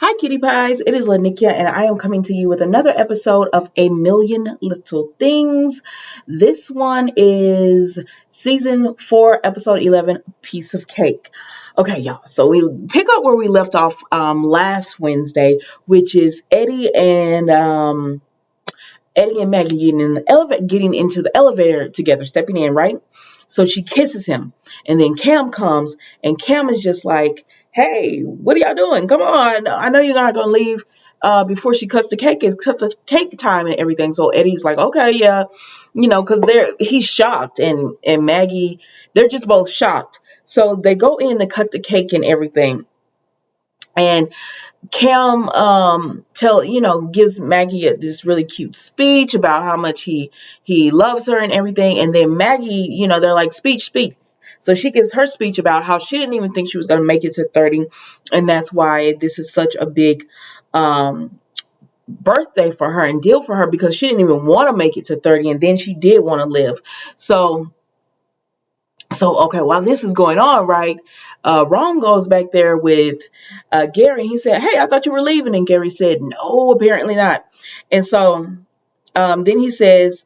Hi, Cutie Pies. It is Lanikia, and I am coming to you with another episode of A Million Little Things. This one is season 4, episode 11, Piece of Cake. Okay, y'all. So we pick up where we left off last Wednesday, which is Eddie and Maggie getting into the elevator together, stepping in, right? So she kisses him, and then Cam comes, and Cam is just like, "Hey, what are y'all doing? Come on! I know you're not gonna leave before she cuts the cake. It's cut the cake time and everything." So Eddie's like, "Okay, yeah, because he's shocked, and Maggie, they're just both shocked. So they go in to cut the cake and everything, and Cam gives Maggie this really cute speech about how much he loves her and everything, and then Maggie, they're like, speech. So she gives her speech about how she didn't even think she was going to make it to 30, and that's why this is such a big birthday for her and deal for her, because she didn't even want to make it to 30, and then she did want to live. So, okay, while this is going on, right, Ron goes back there with Gary, and he said, "Hey, I thought you were leaving." And Gary said, "No, apparently not." And so then he says,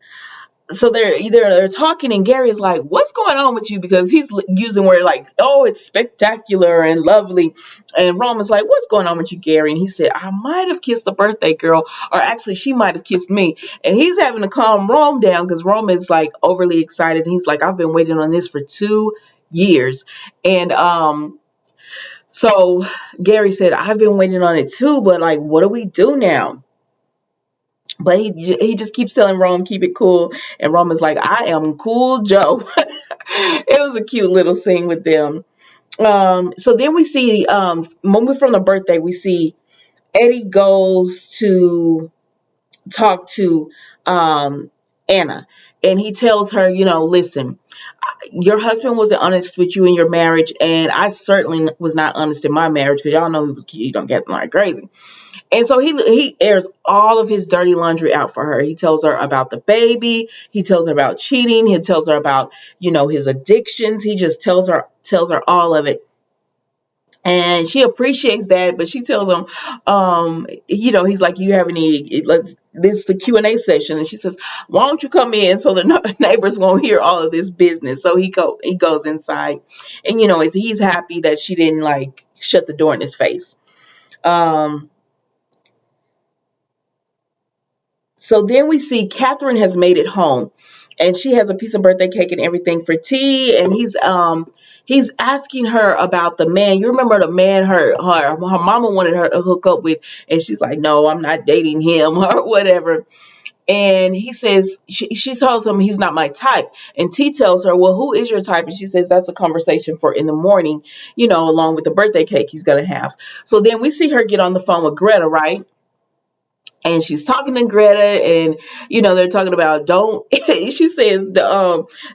so they're talking, and Gary is like, "What's going on with you?" Because he's using word like, "Oh, it's spectacular and lovely." And Ron is like, "What's going on with you, Gary?" And he said, "I might have kissed the birthday girl, or actually she might have kissed me." And he's having to calm Rome down, because Rome is like overly excited, and he's like, "I've been waiting on this for 2 years." And so Gary said, "I've been waiting on it too, but like, what do we do now?" But he just keeps telling Rome, "Keep it cool." And Rome is like, "I am cool, Joe." It was a cute little scene with them. So then we see, moment from the birthday, we see Eddie goes to talk to Anna, and he tells her, "Listen, your husband wasn't honest with you in your marriage, and I certainly was not honest in my marriage, because y'all know he don't get like crazy." And so he airs all of his dirty laundry out for her. He tells her about the baby. He tells her about cheating. He tells her about, his addictions. He just tells her all of it. And she appreciates that, but she tells him, he's like, "You have any, this is the Q&A session." And she says, "Why don't you come in so the neighbors won't hear all of this business?" So he goes inside, and, he's happy that she didn't like shut the door in his face. So then we see Catherine has made it home, and she has a piece of birthday cake and everything for tea. And he's asking her about the man. You remember the man her mama wanted her to hook up with, and she's like, "No, I'm not dating him," or whatever. And he says, she tells him he's not my type. And T tells her, "Well, who is your type?" And she says, "That's a conversation for in the morning, along with the birthday cake he's gonna have." So then we see her get on the phone with Greta, right? And she's talking to Greta, and they're talking about, don't she says,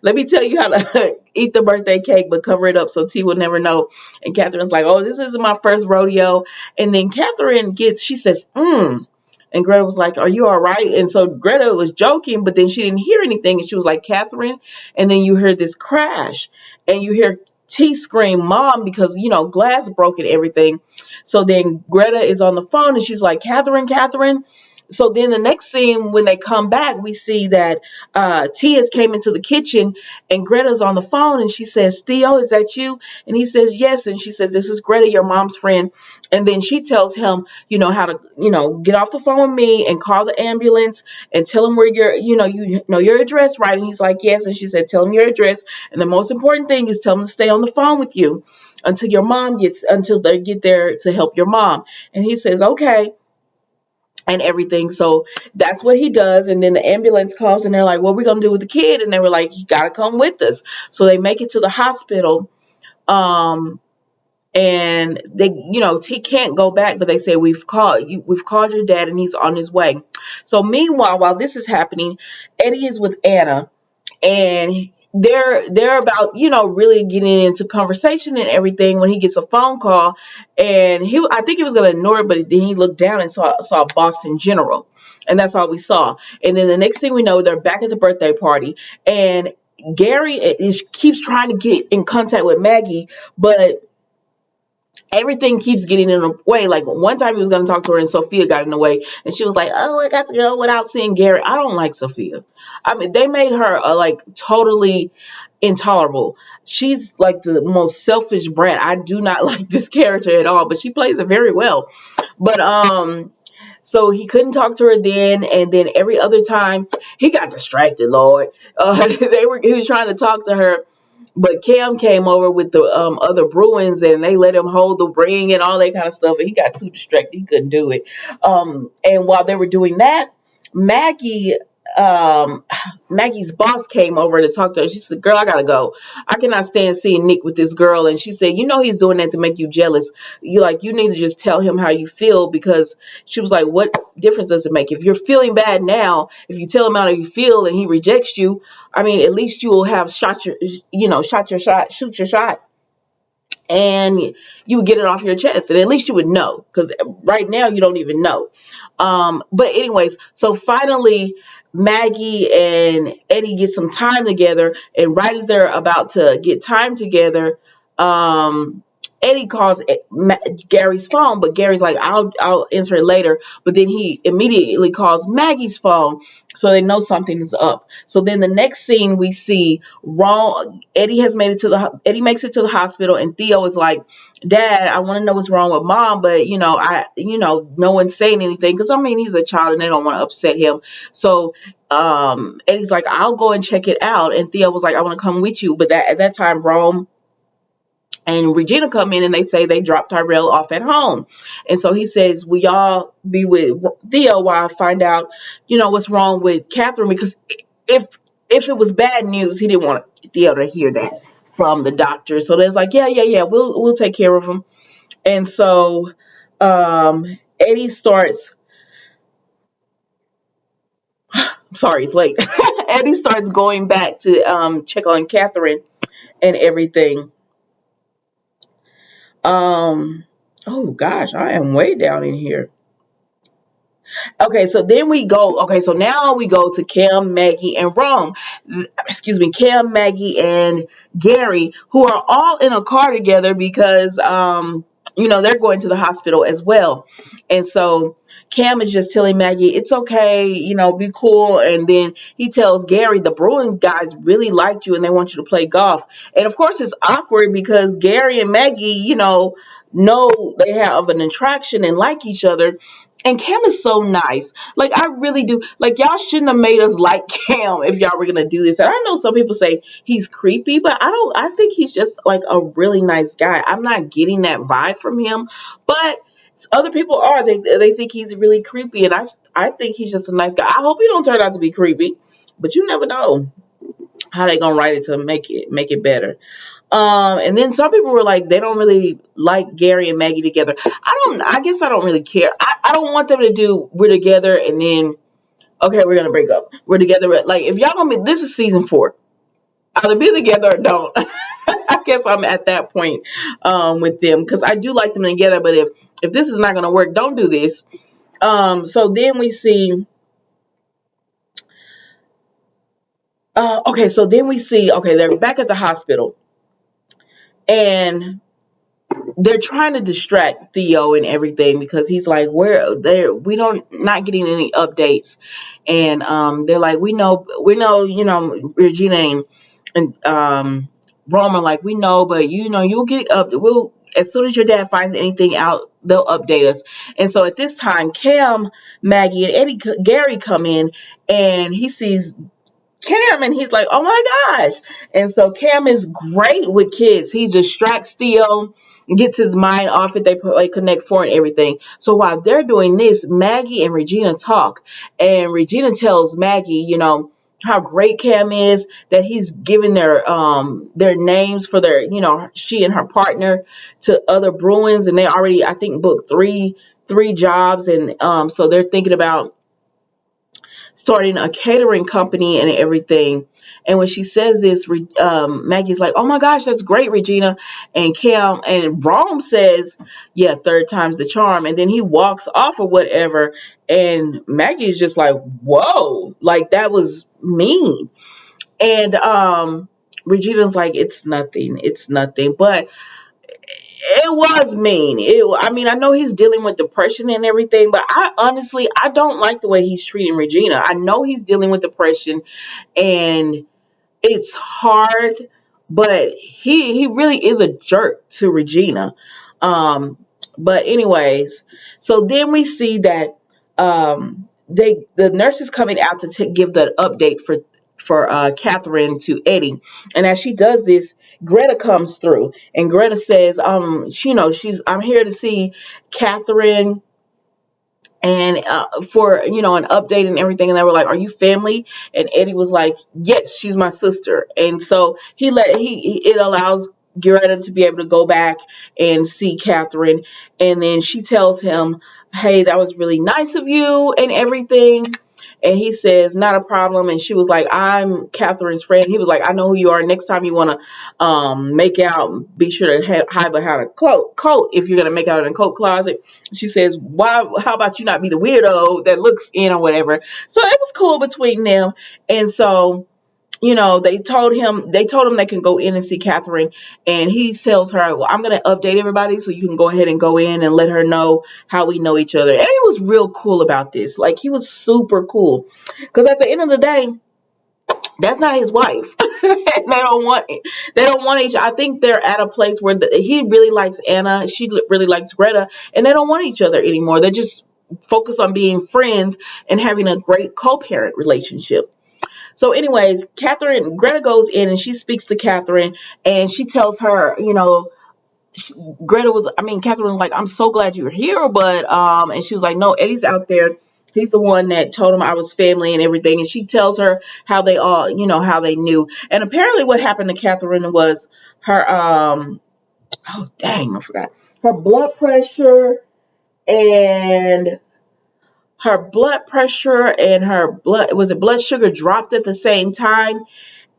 "Let me tell you how to eat the birthday cake, but cover it up so T will never know." And Catherine's like, "Oh, this isn't my first rodeo." And then she says, and Greta was like, "Are you all right?" And so Greta was joking, but then she didn't hear anything, and she was like, "Catherine," and then you hear this crash, and you hear T scream, "Mom," because glass broke and everything. So then Greta is on the phone, and she's like, "Catherine." So then the next scene, when they come back, we see that T has came into the kitchen, and Greta's on the phone, and she says, "Theo, is that you?" And he says, "Yes." And she says, "This is Greta, your mom's friend." And then she tells him, how to, get off the phone with me and call the ambulance and tell him where your address, right? And he's like, "Yes." And she said, "Tell him your address. And the most important thing is tell him to stay on the phone with you until they get there to help your mom." And he says, "Okay." And everything. So that's what he does. And then the ambulance comes, and they're like, "What are we going to do with the kid?" And they were like, "You got to come with us." So they make it to the hospital. And they, T can't go back, but they say, we've called your dad, and he's on his way. So meanwhile, while this is happening, Eddie is with Anna, and they're about, really getting into conversation and everything, when he gets a phone call, and I think he was going to ignore it, but then he looked down and saw Boston General, and that's all we saw. And then the next thing we know, they're back at the birthday party, and Gary keeps trying to get in contact with Maggie, but everything keeps getting in the way. Like one time he was going to talk to her and Sophia got in the way and she was like, oh, I got to go without seeing Gary. I don't like Sophia. I mean, they made her like totally intolerable. She's like the most selfish brat. I do not like this character at all, but she plays it very well. But so he couldn't talk to her then, and then every other time he got distracted, Lord. He was trying to talk to her, but Cam came over with the other Bruins, and they let him hold the ring and all that kind of stuff. And he got too distracted; he couldn't do it. And while they were doing that, Maggie, um, Maggie's boss came over to talk to her. She said, "Girl, I gotta go. I cannot stand seeing Nick with this girl." And she said, "You know he's doing that to make you jealous. You need to just tell him how you feel because." She was like, "What difference does it make if you're feeling bad now? If you tell him how you feel and he rejects you, I mean, at least you will have shoot your shot, and you would get it off your chest, and at least you would know because right now you don't even know." But anyways, so finally Maggie and Eddie get some time together, and right as they're about to get time together, um Eddie calls Gary's phone, but Gary's like, I'll answer it later. But then he immediately calls Maggie's phone, so they know something is up. So then the next scene we see, Eddie makes it to the hospital, and Theo is like, Dad, I want to know what's wrong with Mom, but no one's saying anything because I mean he's a child and they don't want to upset him. So Eddie's like, I'll go and check it out, and Theo was like, I want to come with you. But at that time, Rome and Regina come in and they say they dropped Tyrell off at home. And so he says, will y'all be with Theo while I find out, what's wrong with Catherine? Because if it was bad news, he didn't want Theo to hear that from the doctor. So there's like, yeah, we'll take care of him. And so Eddie starts, sorry, it's late. Eddie starts going back to check on Catherine and everything. Oh gosh, I am way down in here. Okay, so then we go. Okay, so now we go to Cam, Maggie, and Rome. Excuse me, Cam, Maggie, and Gary, who are all in a car together because they're going to the hospital as well. And so Cam is just telling Maggie, it's okay, be cool. And then he tells Gary, the Bruin guys really liked you and they want you to play golf. And of course, it's awkward because Gary and Maggie, know they have an attraction and like each other. And Cam is so nice. Like, I really do. Like, y'all shouldn't have made us like Cam if y'all were going to do this. And I know some people say he's creepy, but I think he's just like a really nice guy. I'm not getting that vibe from him. But other people are. They think he's really creepy. And I think he's just a nice guy. I hope he don't turn out to be creepy. But you never know how they going to write it to make it better. And then some people were like, they don't really like Gary and Maggie together. I guess I don't really care. I don't want them to do, we're together and then, okay, we're going to break up. We're together. Like, if y'all don't, this is season 4. Either be together or don't. I guess I'm at that point, with them because I do like them together. But if this is not going to work, don't do this. So then we see, okay, they're back at the hospital. And they're trying to distract Theo and everything because he's like, we don't not getting any updates. And they're like, we know, Regina and Rome are like, we know, but you'll get up. We'll, as soon as your dad finds anything out, they'll update us. And so at this time, Cam, Maggie, and Gary come in, and he sees Cam and he's like, oh my gosh. And so Cam is great with kids. He distracts Theo, gets his mind off it. They play Connect Four and everything. So while they're doing this, Maggie and Regina talk, and Regina tells Maggie, how great Cam is, that he's given their names for their, she and her partner to other Bruins, and they already, I think, booked three jobs. And so they're thinking about starting a catering company and everything. And when she says this, Maggie's like, oh my gosh, that's great, Regina. And Cam and Rome says, yeah, third time's the charm. And then he walks off or whatever. And Maggie is just like, whoa, like that was mean. And Regina's like, it's nothing. But it was mean. I mean, I know he's dealing with depression and everything, but I honestly, I don't like the way he's treating Regina. I know he's dealing with depression, and it's hard, but he really is a jerk to Regina. Um, but anyways, so then we see that the nurse is coming out to give the update for Catherine to Eddie, and as she does this, Greta comes through, and Greta says, she's I'm here to see Catherine and for an update and everything, and they were like, are you family? And Eddie was like, yes, she's my sister. And so it allows Greta to be able to go back and see Catherine, and then she tells him, hey, that was really nice of you and everything. And he says, not a problem. And she was like, I'm Catherine's friend. He was like, I know who you are. Next time you want to make out, be sure to hide behind a coat if you're going to make out in a coat closet. She says, why? How about you not be the weirdo that looks in or whatever? So it was cool between them. And so they told him they can go in and see Catherine, and he tells her, well, I'm going to update everybody so you can go ahead and go in and let her know how we know each other. And he was real cool about this. Like, he was super cool, because at the end of the day, that's not his wife. They don't want each. I think they're at a place where he really likes Anna, she really likes Greta, and they don't want each other anymore. They just focus on being friends and having a great co-parent relationship. So anyways, Greta goes in and she speaks to Catherine, and she tells her, Catherine was like, I'm so glad you're here, but, and she was like, no, Eddie's out there. He's the one that told him I was family and everything. And she tells her how they all, how they knew. And apparently what happened to Catherine was her, oh, dang, I forgot. Her blood pressure and blood sugar dropped at the same time,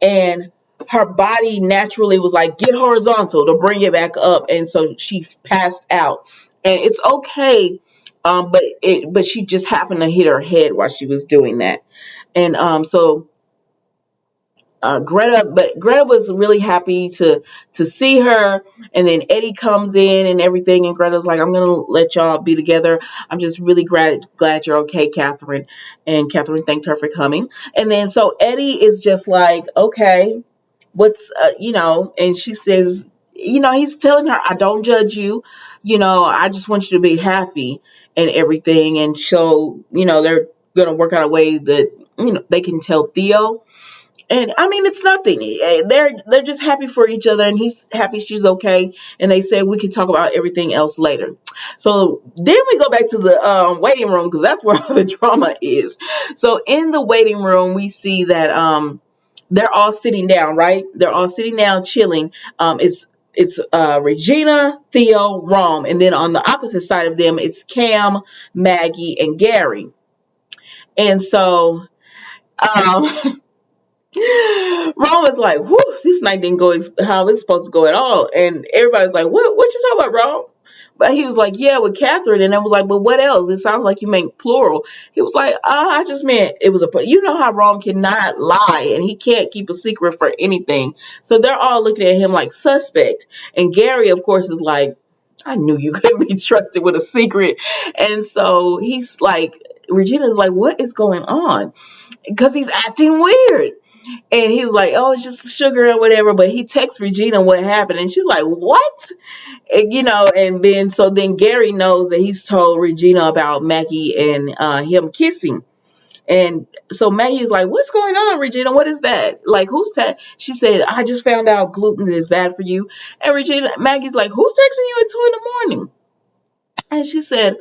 and her body naturally was like, get horizontal to bring it back up, and so she passed out. And it's okay, but she just happened to hit her head while she was doing that. And so Greta was really happy to see her, and then Eddie comes in and everything, and Greta's like, I'm gonna let y'all be together. I'm just really glad you're okay, Catherine. And Catherine thanked her for coming. And then so Eddie is just like, okay, what's and she says, he's telling her, I don't judge you, I just want you to be happy and everything. And so they're gonna work out a way that they can tell Theo. And I mean, it's nothing. They're just happy for each other, and he's happy she's okay. And they say we can talk about everything else later. So then we go back to the waiting room, because that's where all the drama is. So in the waiting room, we see that they're all sitting down, right? They're all sitting down, chilling. It's Regina, Theo, Rom, and then on the opposite side of them, it's Cam, Maggie, and Gary. And so Ron was like, whoo, this night didn't go how it's supposed to go at all. And everybody's like, what you talking about, Ron? But he was like, yeah, with Catherine. And I was like, but what else? It sounds like you meant plural. He was like, I just meant it was you know how Ron cannot lie, and he can't keep a secret for anything. So they're all looking at him like suspect. And Gary, of course, is like, I knew you couldn't be trusted with a secret. And so he's like, Regina's like, what is going on? Because he's acting weird. And he was like, oh, it's just sugar or whatever. But he texts Regina what happened. And she's like, what? And, and then Gary knows that he's told Regina about Maggie and him kissing. And so Maggie's like, what's going on, Regina? What is that? Like, she said, I just found out gluten is bad for you. And Maggie's like, who's texting you at 2 in the morning? And she said,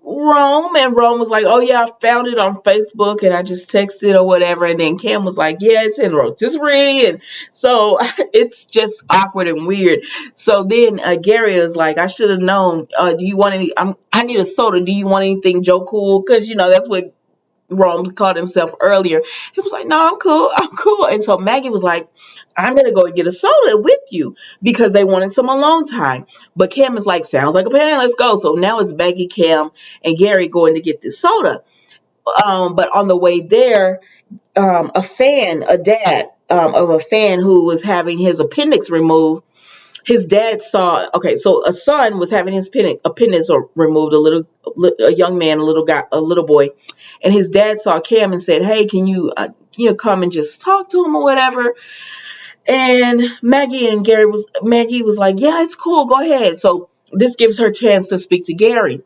Rome. And Rome was like, oh yeah, I found it on Facebook and I just texted or whatever. And then Cam was like, yeah, it's in rotisserie. And so it's just awkward and weird. So then Gary is like, I should have known. Do you want any? I need a soda. Do you want anything, Joe Cool? Because that's what Rome called himself earlier. He was like, no, I'm cool. And so Maggie was like, I'm going to go and get a soda with you, because they wanted some alone time. But Cam is like, sounds like a plan. Let's go. So now it's Maggie, Cam, and Gary going to get this soda. But on the way there, a dad of a fan who was having his appendix removed, his dad saw, okay, so a son was having his appendix removed, a young man, a little guy, a little boy, and his dad saw Cam and said, hey, can you come and just talk to him or whatever. And Maggie was like, yeah, it's cool, go ahead. So this gives her a chance to speak to Gary.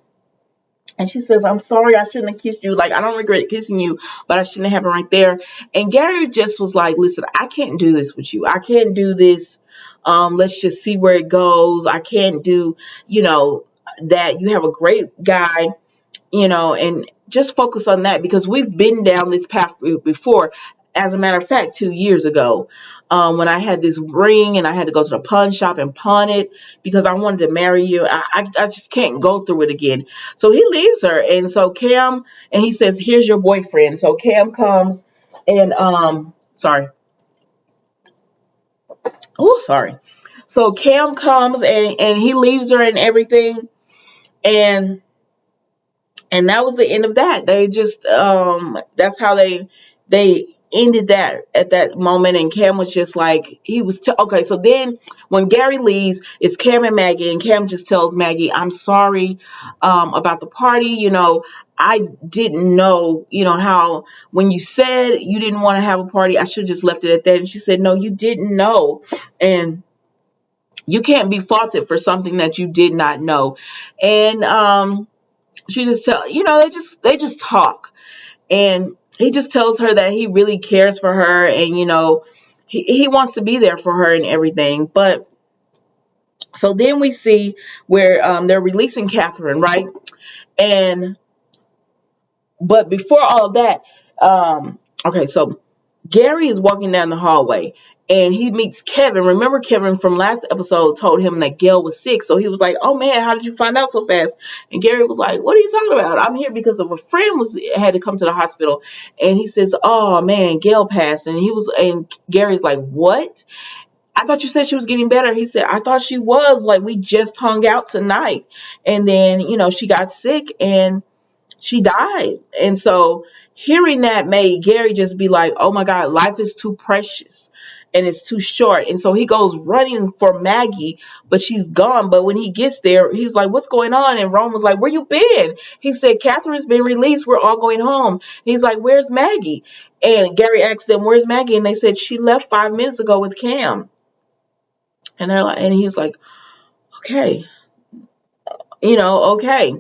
And she says, I'm sorry, I shouldn't have kissed you. Like, I don't regret kissing you, but I shouldn't have happened right there. And Gary just was like, listen, I can't do this with you. I can't do this. Let's just see where it goes. I can't do, that. You have a great guy, and just focus on that, because we've been down this path before. As a matter of fact, 2 years ago, when I had this ring and I had to go to the pawn shop and pawn it because I wanted to marry you, I just can't go through it again. So he leaves her. And so Cam, and he says, here's your boyfriend. So Cam comes and, sorry. Oh, sorry. So Cam comes and he leaves her and everything. And that was the end of that. They just, that's how they ended that at that moment. And Cam was just like, okay. So then when Gary leaves, it's Cam and Maggie, and Cam just tells Maggie, I'm sorry, about the party. I didn't know, how when you said you didn't want to have a party, I should have just left it at that. And she said, no, you didn't know. And you can't be faulted for something that you did not know. And, she just they just talk, and he just tells her that he really cares for her, and he wants to be there for her and everything. But so then we see where they're releasing Catherine, right? But before all of that, okay, so Gary is walking down the hallway and he meets Kevin. Remember, Kevin from last episode told him that Gail was sick. So he was like, oh man, how did you find out so fast? And Gary was like, what are you talking about? I'm here because of a friend had to come to the hospital. And he says, oh man, Gail passed. And Gary's like, what? I thought you said she was getting better. He said, I thought she was. Like, we just hung out tonight. And then, she got sick and she died. And so hearing that made Gary just be like, oh my God, life is too precious and it's too short. And so he goes running for Maggie, but she's gone. But when he gets there, he was like, what's going on? And Rome was like, where you been? He said, Catherine's been released. We're all going home. And he's like, where's Maggie? And Gary asked them, where's Maggie? And they said, she left 5 minutes ago with Cam. And they're like, and he's like, okay, okay.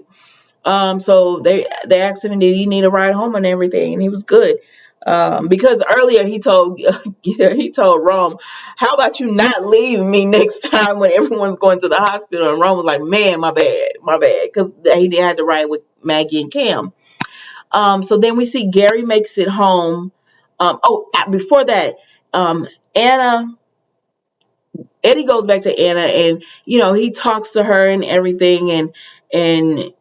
So they asked him, did he need a ride home and everything? And he was good. Because earlier he told Rome, how about you not leave me next time when everyone's going to the hospital? And Rome was like, man, my bad. Because he didn't have to ride with Maggie and Cam. So then we see Gary makes it home. Before that, Eddie goes back to Anna, and he talks to her and everything, and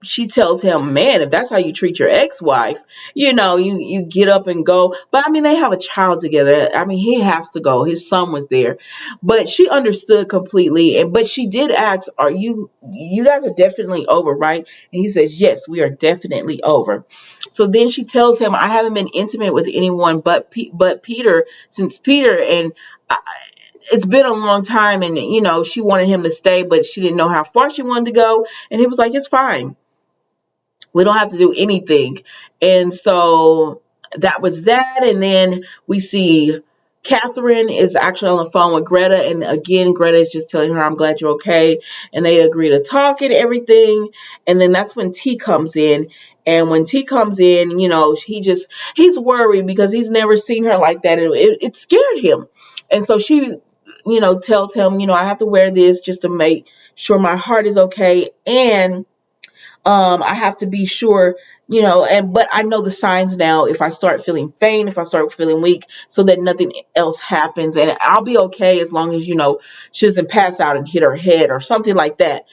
she tells him, man, if that's how you treat your ex-wife, you get up and go. But I mean, they have a child together. I mean, he has to go. His son was there. But she understood completely. But she did ask, are you guys are definitely over, right? And he says, yes, we are definitely over. So then she tells him, I haven't been intimate with anyone but Peter since Peter. And it's been a long time. And, she wanted him to stay, but she didn't know how far she wanted to go. And he was like, it's fine. We don't have to do anything. And so that was that. And then we see Catherine is actually on the phone with Greta. And again, Greta is just telling her, I'm glad you're okay. And they agree to talk and everything. And then that's when T comes in. And when T comes in, he's worried because he's never seen her like that. And it scared him. And so she, tells him, I have to wear this just to make sure my heart is okay. And I have to be sure, but I know the signs now. If I start feeling faint, if I start feeling weak, so that nothing else happens, and I'll be okay as long as, she doesn't pass out and hit her head or something like that,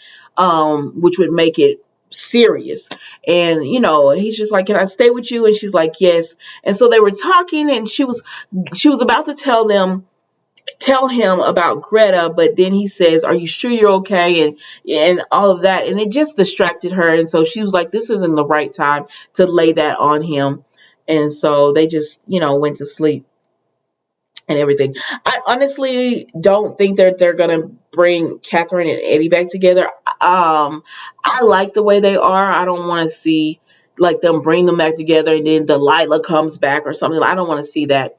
which would make it serious. And, he's just like, can I stay with you? And she's like, yes. And so they were talking, and she was about to tell him about Greta, but then he says, are you sure you're okay? And all of that. And it just distracted her. And so she was like, this isn't the right time to lay that on him. And so they just, went to sleep. and everything. I honestly don't think that they're gonna bring Catherine and Eddie back together. I like the way they are. I don't want to see like them bring them back together and then Delilah comes back or something. I don't want to see that.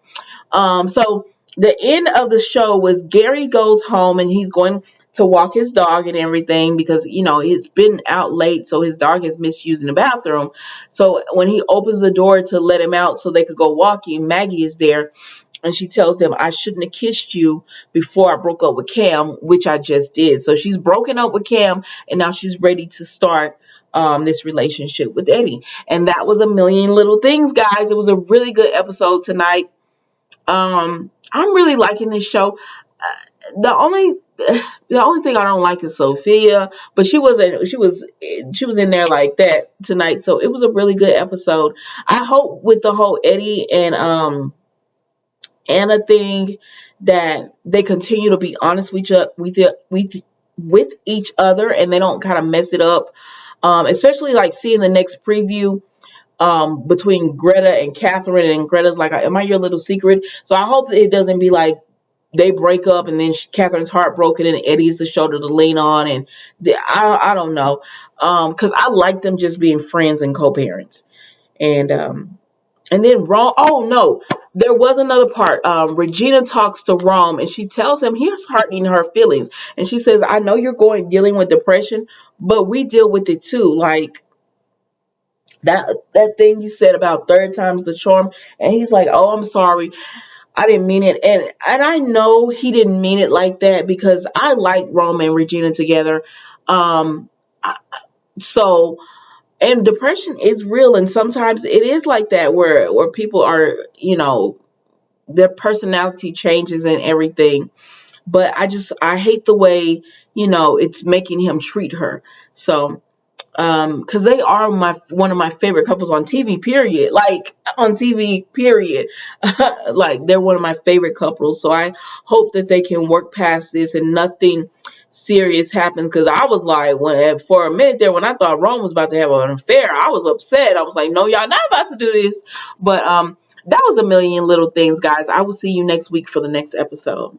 So the end of the show was Gary goes home and he's going to walk his dog and everything because it's been out late, so his dog is misusing the bathroom. So when he opens the door to let him out so they could go walking, Maggie is there and she tells them, I shouldn't have kissed you before I broke up with Cam, which I just did. So she's broken up with Cam and now she's ready to start this relationship with Eddie. And that was a million little things, guys. It was a really good episode tonight. I'm really liking this show. The only thing I don't like is Sophia, but she was in there like that tonight. So it was a really good episode. I hope with the whole Eddie and Anna thing that they continue to be honest with each other and they don't kind of mess it up. Especially like seeing the next preview between Greta and Catherine, and Greta's like, am I your little secret? So I hope it doesn't be like they break up and then Catherine's heartbroken and Eddie's the shoulder to lean on, and I don't know, because I like them just being friends and co-parents. And then Rome, oh no, there was another part. Regina talks to Rome and she tells him he's hurting her feelings. And she says, I know you're dealing with depression, but we deal with it too. Like that thing you said about third time's the charm. And he's like, oh, I'm sorry. I didn't mean it. And I know he didn't mean it like that because I like Rome and Regina together. Um, so and depression is real, and sometimes it is like that where people are, their personality changes and everything. But I hate the way it's making him treat her. So because they are one of my favorite couples on TV, period. Like on TV, period. Like they're one of my favorite couples. So I hope that they can work past this and nothing serious happens. Because I was like, for a minute there, when I thought Rome was about to have an affair, I was upset. I was like, no, y'all not about to do this. But that was a million little things, guys. I will see you next week for the next episode.